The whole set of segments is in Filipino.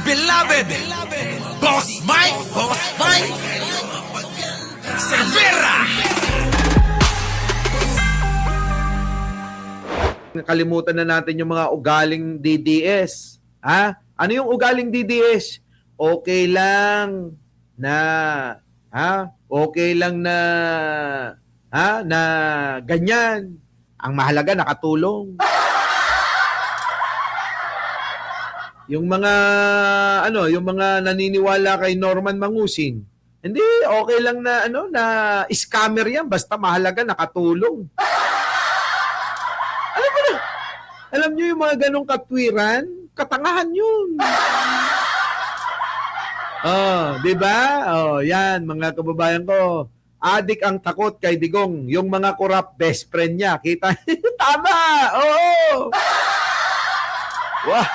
beloved Boss Mike Cervera. Kalimutan na natin yung mga ugaling DDS. Ha? Ano yung ugaling DDS? Okay lang na okay lang na ganyan. Ang mahalaga nakatulong. Yung mga yung mga naniniwala kay Norman Mangusin, hindi okay lang na na scammer yan basta mahalaga nakatulong. Alam niyo yung mga ganong katwiran, katangahan yun. Di ba? Yan mga kababayan ko. Adik ang takot kay Digong, yung mga corrupt best friend niya. Kita? Tama! Oo! Wah!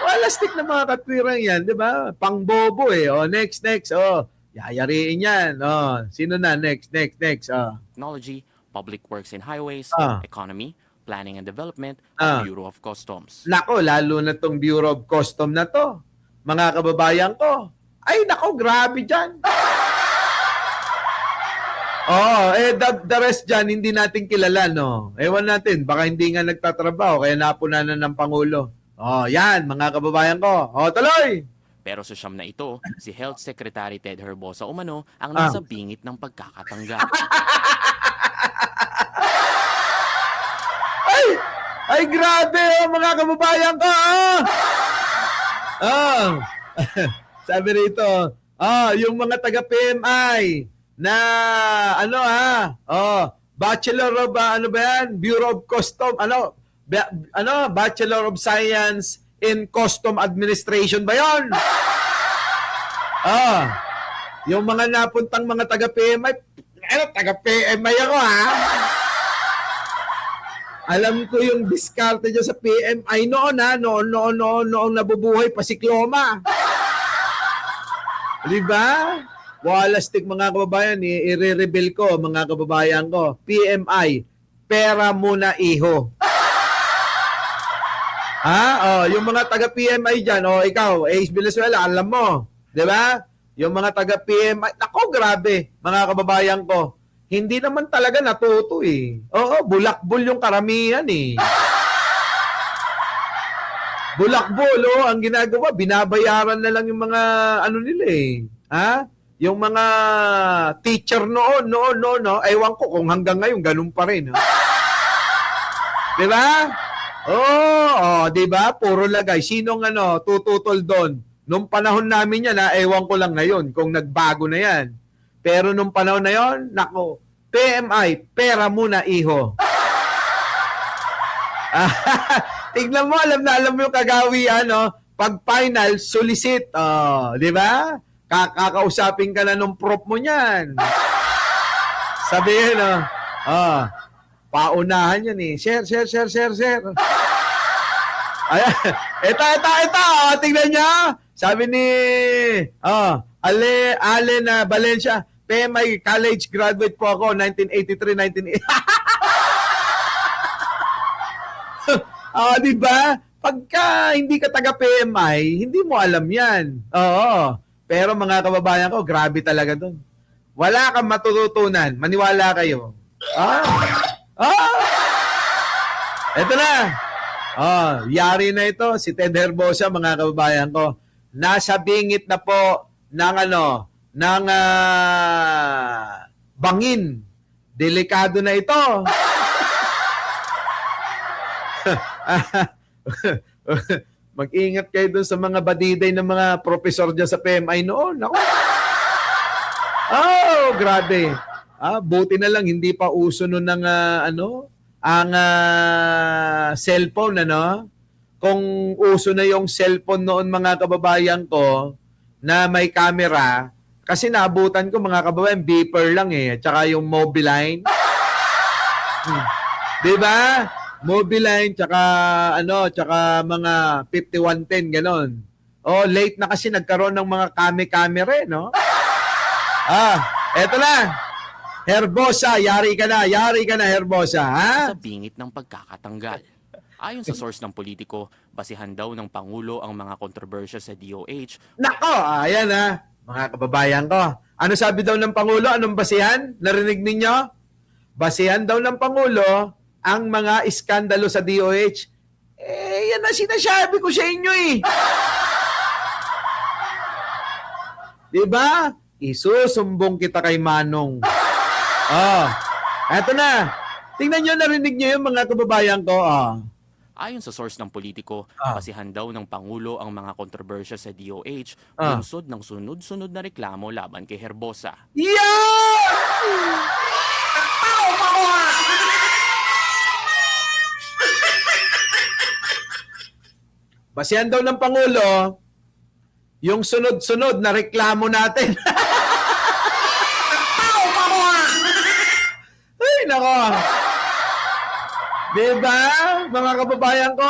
Walastik na mga katwiran yan, di ba? Pangbobo eh. Next. Yayariin yan. Sino na? Next. Technology, Public Works and Highways, Economy, Planning and Development, Bureau of Customs. Nako, lalo na tong Bureau of Customs na to. Mga kababayan ko. Ay, nako, grabe dyan. The rest dyan, hindi natin kilala, no? Ewan natin, baka hindi nga nagtatrabaho, kaya napunanan ng Pangulo. Yan, mga kababayan ko. Tuloy! Pero sa siyam na ito, si Health Secretary Ted Herbosa umano ang nasa bingit ng pagkakatanggap. Ay, grabe, mga kababayan ko. Sabi rito, yung mga taga-PMI na Bachelor of Bureau of Customs, Bachelor of Science in Custom Administration ba 'yon? Yung mga napuntang mga taga-PMI, taga-PMI ako Alam ko yung diskarte dyan sa PMI noon noong nabubuhay pa si Cloma. Diba? Walastik mga kababayan, i-reveal ko mga kababayan ko. PMI, pera muna iho. Yung mga taga-PMI dyan, ikaw, Ace Venezuela, alam mo. Diba? Yung mga taga-PMI, nako grabe, mga kababayan ko. Hindi naman talaga natuto eh. Bulakbol yung karamihan eh. Bulakbol, ang ginagawa, binabayaran na lang yung mga nila eh. Yung mga teacher noon, ewan ko kung hanggang ngayon ganun pa rin. Diba? Diba? Puro lagay. Sinong tututol doon? Nung panahon namin yan, ewan ko lang ngayon kung nagbago na yan. Pero nung panahon na yon, nako, PMI, pera muna iho. Tignan mo, alam mo yung kagawian, pag final, solicit. Di ba? Kakausapin ka na nung prop mo niyan. Sabihin, paunahan yan eh. Share. Ayan. Ito. Tignan niya. Sabi ni Ale na Valencia, PMI college graduate po ako, 1983, 1980. Diba? Pagka hindi ka taga-PMI, hindi mo alam yan. Pero mga kababayan ko, grabe talaga doon. Wala kang matututunan. Maniwala kayo. Ito na. Yari na ito. Si Ted Herbosa, mga kababayan ko. Nasa bingit na po ng bangin. Delikado na ito. Mag-ingat kayo doon sa mga badiday ng mga profesor dyan sa PMI noon. Ako. Grabe. Buti na lang hindi pa uso noon ng ang cellphone Kung uso na yung cellphone noon mga kababayan ko na may camera, kasi naabutan ko mga kababayan, beeper lang at saka yung Mobiline. Diba? Mobiline, tsaka mga 5110, ganon. Late na kasi nagkaroon ng mga camera eto na. Herbosa, yari ka na, Herbosa, Sa bingit ng pagkakatanggal. Ayon sa source ng politiko, basihan daw ng Pangulo ang mga kontrobersya sa DOH. Nako, ayan mga kababayan ko. Ano sabi daw ng Pangulo? Anong basihan? Narinig ninyo? Basihan daw ng Pangulo ang mga iskandalo sa DOH. Yan na sinasabi ko sa inyo eh. Diba? Isusumbong kita kay Manong. Eto na. Tingnan nyo, narinig nyo yung mga kababayan ko. Ayon sa source ng politiko, basihan daw ng Pangulo ang mga kontrobersya sa DOH, bunsod ng sunod-sunod na reklamo laban kay Herbosa. Basihan daw ng Pangulo yung sunod-sunod na reklamo natin. Ay, nako. Diba, mga kababayan ko?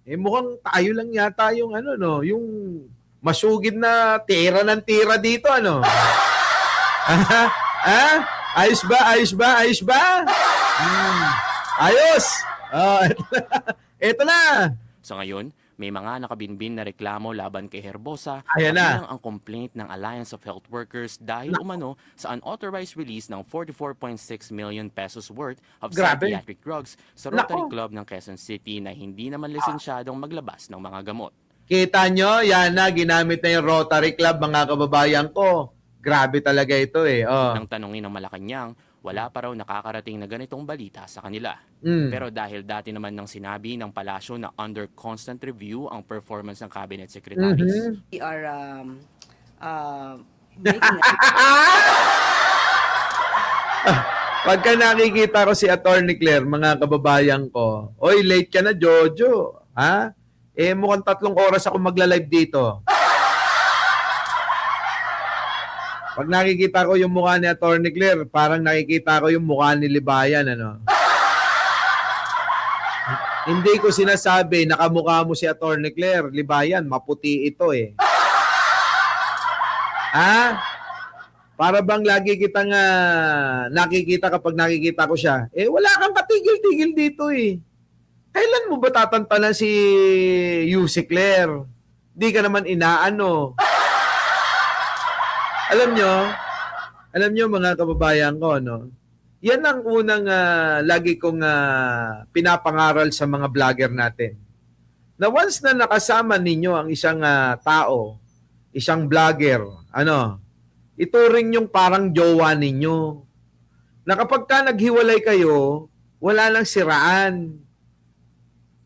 Mukhang tayo lang yata yung yung masugid na tira ng tira dito, Ayos ba? Ayos ba? Ayos ba? Ayos! Ito na! Sa ngayon, may mga nakabinbin na reklamo laban kay Herbosa, Ayan na. kabilang ang complaint ng Alliance of Health Workers dahil umano sa unauthorized release ng 44.6 million pesos worth of Grabe. psychiatric drugs sa Rotary Nako. Club ng Quezon City na hindi naman lisensyadong maglabas ng mga gamot. Kita nyo, yan na, ginamit na yung Rotary Club, mga kababayan ko. Grabe talaga ito Nang tanungin ng Malacanang, wala pa raw nakakarating na ganitong balita sa kanila. Pero dahil dati naman nang sinabi ng palasyo na under constant review ang performance ng cabinet secretaries. We are making Pagka nakikita ko si Attorney Claire, mga kababayan ko, oy, late ka na, Jojo. Mukhang 3 oras ako magla-live dito. Pag nakikita ko yung mukha ni Attorney Claire, parang nakikita ko yung mukha ni Libayan, Hindi ko sinasabi, nakamukha mo si Attorney Claire. Libayan, maputi ito Para bang lagi kitang nakikita kapag nakikita ko siya. Wala kang katigil-tigil dito Kailan mo ba tatantanan si Yussi Claire? Di ka naman inaano. Alam nyo mga kababayan ko, yan ang unang lagi kong pinapangaral sa mga vlogger natin. Na once na nakasama ninyo ang isang tao, isang vlogger, ituring yung parang jowa ninyo. Na kapag ka naghiwalay kayo, wala lang siraan.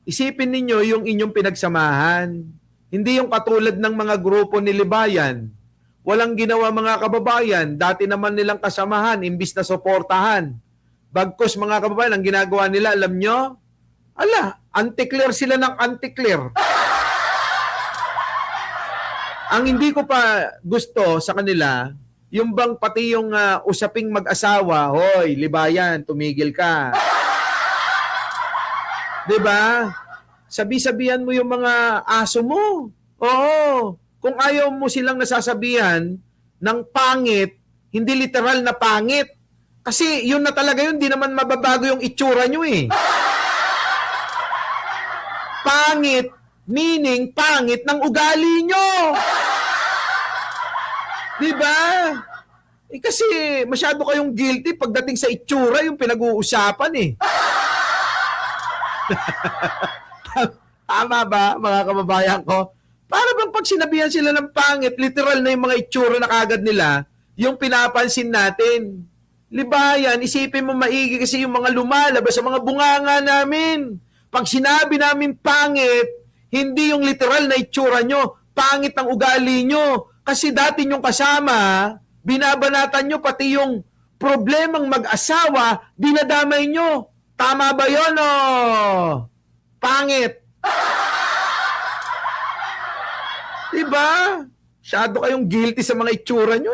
Isipin ninyo yung inyong pinagsamahan. Hindi yung katulad ng mga grupo ni Libayan. Walang ginawa mga kababayan, dati naman nilang kasamahan, imbis na suportahan. Bagkus mga kababayan, ang ginagawa nila, alam nyo? Anti-clear sila ng anti-clear. Ang hindi ko pa gusto sa kanila, yung bang pati yung usaping mag-asawa, hoy, Libayan, tumigil ka. Diba? Sabi-sabihan mo yung mga aso mo. Oo. Kung ayaw mo silang nasasabihan ng pangit, hindi literal na pangit. Kasi yun na talaga yun, di naman mababago yung itsura nyo Pangit, meaning pangit ng ugali nyo. Diba? Kasi masyado kayong guilty pagdating sa itsura yung pinag-uusapan Tama ba, mga kababayan ko? Para bang pag sinabihan sila ng pangit, literal na yung mga itsura na kagad nila, yung pinapansin natin. Libayan, isipin mo maigi kasi yung mga lumalabas sa mga bunganga namin. Pag sinabi namin pangit, hindi yung literal na itsura nyo, pangit ang ugali nyo. Kasi dati nyong kasama, binabanatan nyo pati yung problemang mag-asawa, dinadamay nyo. Tama ba yun Pangit. Diba? Masyado kayong guilty sa mga itsura nyo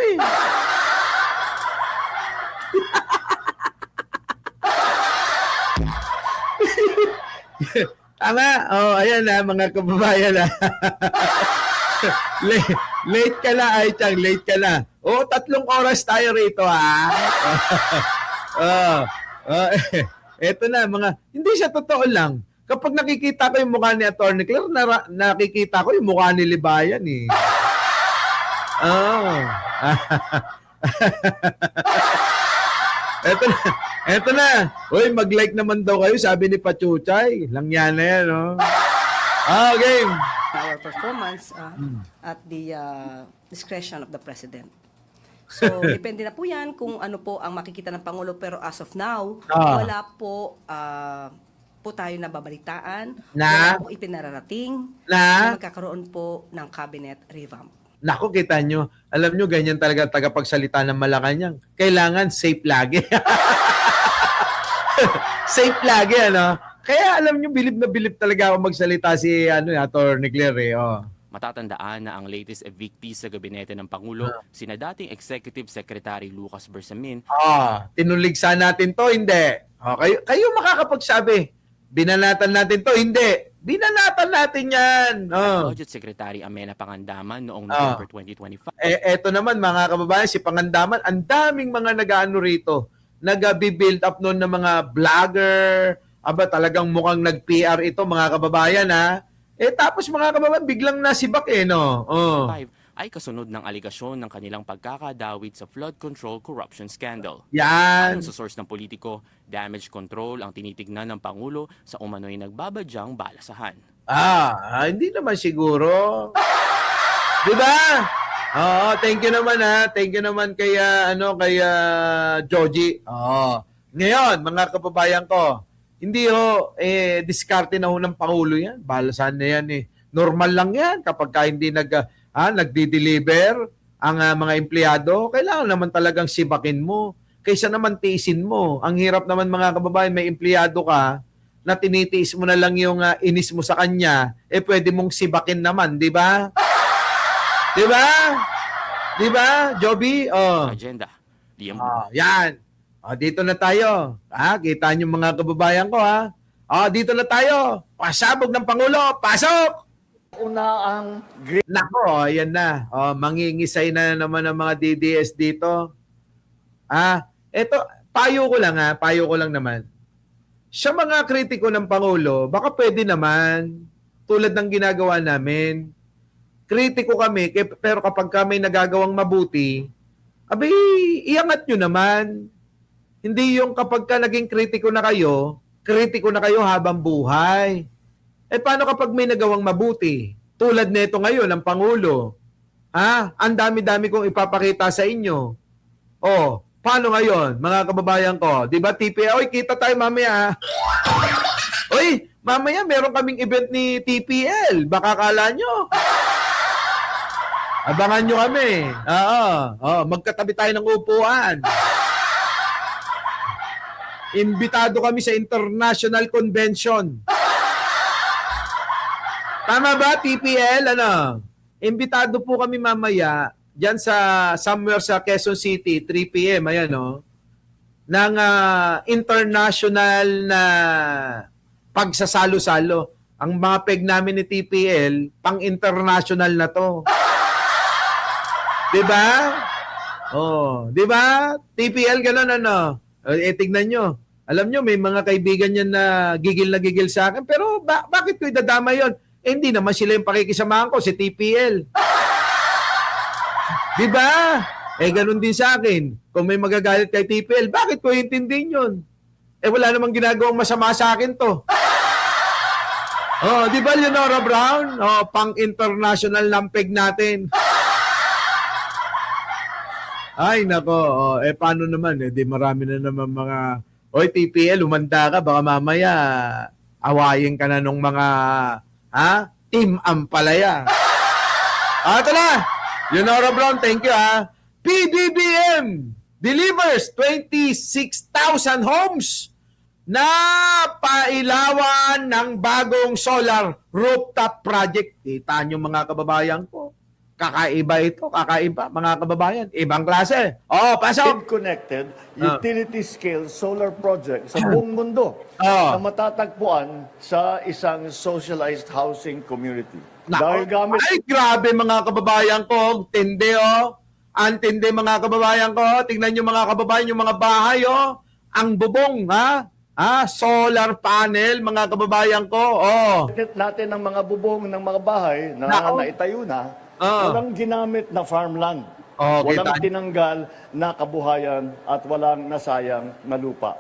Tama. Ayan mga kababayan late ka na, ay Chang, late ka na. 3 oras tayo rito Eto na, hindi siya totoo lang. Kapag nakikita ko yung mukha ni Atty. Claire, nakikita ko yung mukha ni Libayan eh. Oh. Eto na. Uy, mag-like naman daw kayo, sabi ni Pachuchay. Langyan na yan, oh. Game. Our performance at the discretion of the President. So, depende na po yan kung ano po ang makikita ng Pangulo. Pero as of now, wala po tayo nababalitaan. Na? Wala po ipinararating Na? magkakaroon po ng cabinet revamp. Naku, kita nyo. Alam nyo, ganyan talaga tagapagsalita ng Malacanang. Kailangan safe lagi. Safe lagi, ano? Kaya alam nyo, bilib na bilib talaga ako magsalita si Atty. Claire. Oh. Matatandaan na ang latest evictees sa gabinete ng Pangulo, sina dating Executive Secretary Lucas Bersamin. Tinuligsa natin to, hindi. Kayo makakapagsabi, binanatan natin to, hindi. Binanatan natin yan. Budget Secretary Amena Pangandaman noong November 2025. Eto naman mga kababayan, si Pangandaman, ang daming mga nag-ano rito, nag-build up noon ng mga vlogger, talagang mukhang nag-PR ito mga kababayan ha. Tapos mga kababayan, biglang nasibak no? Ay kasunod ng aligasyon ng kanilang pagkakadawit sa flood control corruption scandal. Yan. Ayon sa source ng politiko, damage control ang tinitignan ng Pangulo sa umano'y nagbabadyang balasahan. Hindi naman siguro. Di ba? Thank you naman ha. Thank you naman kay Joji. Ngayon, mga kababayan ko, hindi diskarte na ng Pangulo yan. Balasan na yan eh. Normal lang yan kapag hindi nagdi-deliver ang mga empleyado. Kailangan naman talagang sibakin mo. Kaysa naman tiisin mo. Ang hirap naman mga kababayan, may empleyado ka na tinitiis mo na lang yung inis mo sa kanya, pwede mong sibakin naman, di ba? Di ba? Di ba, Joby? Agenda. Yan. Dito na tayo. Kita niyo mga kababayan ko dito na tayo. Pasabog ng Pangulo. Pasok! Nako, ayan na. Mangingisay na naman ang mga DDS dito. Eto, payo ko lang naman. Sa mga kritiko ng Pangulo, baka pwede naman, tulad ng ginagawa namin, kritiko kami, pero kapag kami nagagawang mabuti, iangat nyo naman. Hindi yung kapag ka naging kritiko na kayo habang buhay. Paano kapag may nagawang mabuti? Tulad nito ngayon, ng Pangulo. Ang dami-dami kong ipapakita sa inyo. Paano ngayon, mga kababayan ko? Di ba, TPL? Oy, kita tayo mamaya. Oy, mamaya meron kaming event ni TPL. Baka kala nyo. Abangan nyo kami. Magkatabi tayo ng upuan. Imbitado kami sa International Convention. Tama ba, TPL? Imbitado po kami mamaya dyan somewhere sa Quezon City, 3 p.m. Ayan, ng international na pagsasalo-salo. Ang mga peg namin ni TPL, pang-international na to. Diba? Diba? TPL, gano'n, tignan nyo. Alam nyo, may mga kaibigan yan na gigil sa akin. Pero bakit ko idadama yon? Hindi naman sila yung pakikisamahan ko, si TPL. Diba? Ganun din sa akin. Kung may magagalit kay TPL, bakit ko intindihin yun? Wala namang ginagawang masama sa akin to. Diba, Leonora Brown? Pang-international lampeg natin. Ay, nako. Paano naman? Di marami na naman mga... Oy, TPL, umanda ka. Baka mamaya awayin ka na nung mga Team Ampalaya. Ito na. Leonora Brown, thank you PBBM delivers 26,000 homes na pailawan ng bagong solar rooftop project. Kita nyo mga kababayan ko. Kakaiba ito, mga kababayan. Ibang klase. Pasok! Connected utility-scale solar project sa buong mundo na matatagpuan sa isang socialized housing community. Dahil gamit... Ay, grabe mga kababayan ko. Tindi, Antindi mga kababayan ko. Tingnan nyo mga kababayan, yung mga bahay, ang bubong, Solar panel, mga kababayan ko. natin ng mga bubong ng mga bahay na Nako. naitayo na, Oh. walang ginamit na farmland. Kita Walang niyo. tinanggal na kabuhayan at walang nasayang na lupa.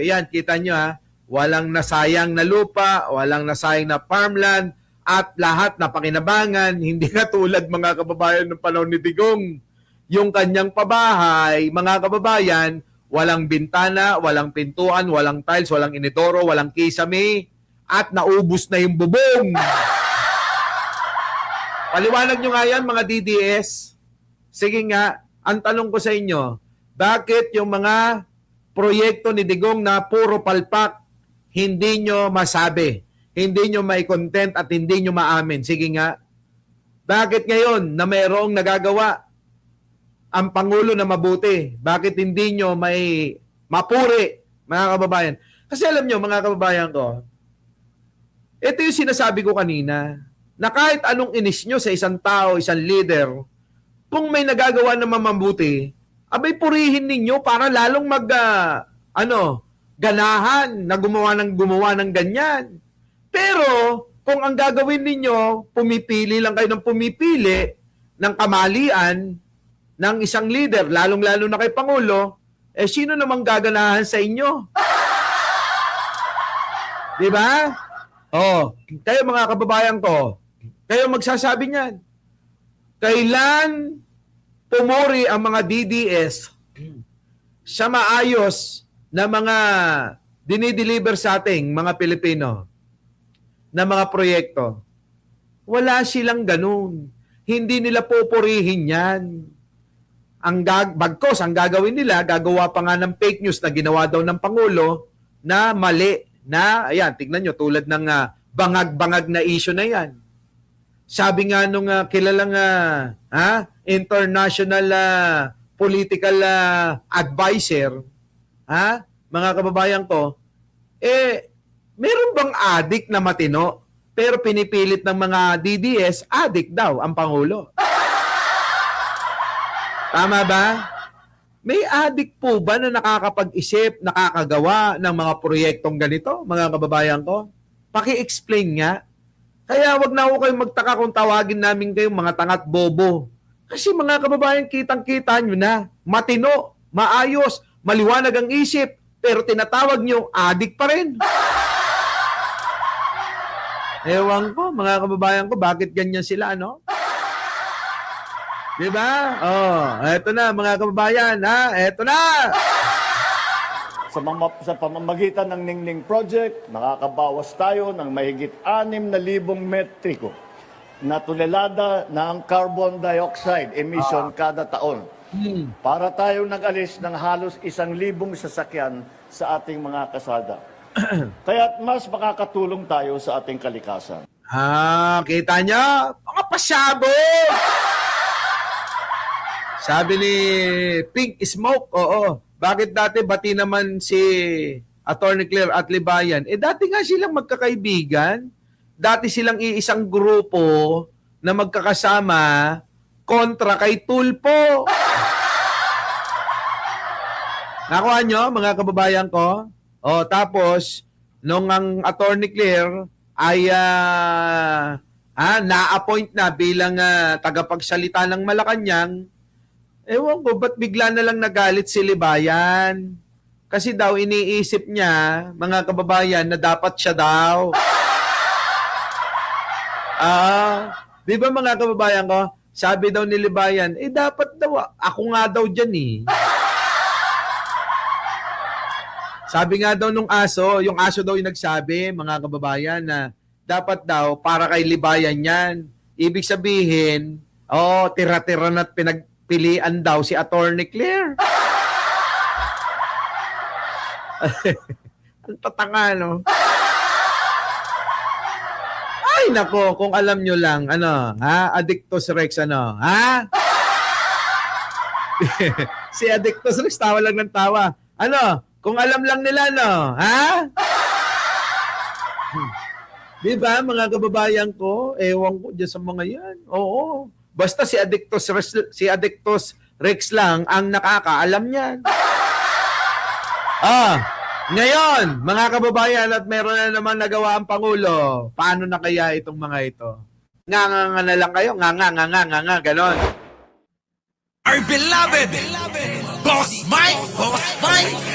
Yan, kita nyo walang nasayang na lupa, walang nasayang na farmland, at lahat na pakinabangan, hindi katulad mga kababayan ng panahon ni Digong. Yung kanyang pabahay, mga kababayan, walang bintana, walang pintuan, walang tiles, walang inidoro, walang kisame, at naubos na yung bubong. Paliwanag nyo nga yan, mga DDS. Sige nga, ang tanong ko sa inyo, bakit yung mga proyekto ni Digong na puro palpak, hindi nyo masabi, hindi nyo mai-content at hindi nyo maamin? Sige nga, bakit ngayon na mayroong nagagawa ang Pangulo na mabuti, bakit hindi nyo may mapuri, mga kababayan? Kasi alam nyo, mga kababayan ko, ito yung sinasabi ko kanina, na kahit anong inis nyo sa isang tao, isang leader, kung may nagagawa na mabuti, abay purihin ninyo para lalong ganahan na gumawa ng ganyan. Pero, kung ang gagawin ninyo, pumipili lang kayo ng pumipili ng kamalian ng isang leader, lalong-lalo na kay Pangulo, sino namang gaganahan sa inyo? Di ba? Kayo mga kababayan ko, kayo magsasabi niyan. Kailan pumuri ang mga DDS sa maayos na mga dinideliver sa ating mga Pilipino na mga proyekto? Wala silang ganun. Hindi nila pupurihin yan. Bagkos, ang gagawin nila, gagawa pa nga ng fake news na ginawa daw ng Pangulo na mali. Na, ayan, tignan nyo, tulad ng bangag-bangag na issue na yan. Sabi nga nung kilalang international political advisor, mga kababayan ko, meron bang adik na matino pero pinipilit ng mga DDS, adik daw ang Pangulo? Tama ba? May adik po ba na nakakapag-isip, nakakagawa ng mga proyektong ganito, mga kababayan ko? Paki-explain nga. Kaya wag na ako kayong magtaka kung tawagin namin kayong mga tangat bobo. Kasi mga kababayan, kitang-kita nyo na, matino, maayos, maliwanag ang isip, pero tinatawag nyo, adik pa rin. Ewan ko, mga kababayan ko, bakit ganyan sila, no? Diba? Eto na, mga kababayan, eto na! Sa pamamagitan ng Ningning Project, nakakabawas tayo ng mahigit 6,000 metriko na tonelada ng carbon dioxide emission kada taon. Para tayo nag-alis ng halos 1,000 sasakyan sa ating mga kasada. Kaya't mas makakatulong tayo sa ating kalikasan. Kita niya? Mga pasyabo! Sabi ni Pink Smoke, bakit dati bati naman si Attorney Claire at Libayan? Dati nga silang magkakaibigan. Dati silang iisang grupo na magkakasama kontra kay Tulpo. Nakuha nyo, mga kababayan ko? Tapos, nung ang Attorney Claire ay na-appoint na bilang tagapagsalita ng Malacanang, ewan ko, ba't bigla na lang nagalit si Libayan? Kasi daw iniisip niya, mga kababayan, na dapat siya daw. Di ba mga kababayan ko? Sabi daw ni Libayan, dapat daw, ako nga daw dyan eh. Sabi nga daw nung aso, yung aso daw yung nagsabi, mga kababayan, na dapat daw, para kay Libayan yan. Ibig sabihin, tira-tira na't pinagpilian daw si Attorney Claire. Ang tatanga, no? Ay, nako, kung alam nyo lang, Addictus Rex, Si Addictus Rex, tawa lang ng tawa. Kung alam lang nila, Di ba, mga kababayan ko, ewan ko dyan sa mga yan. Oo. Basta si Addictus Rex lang ang nakakaalam niyan. Ngayon, mga kababayan, at meron na naman nagawa ang Pangulo, paano na kaya itong mga ito? Nga na lang kayo, nga, ganon. Our beloved Boss Mike, Boss Mike.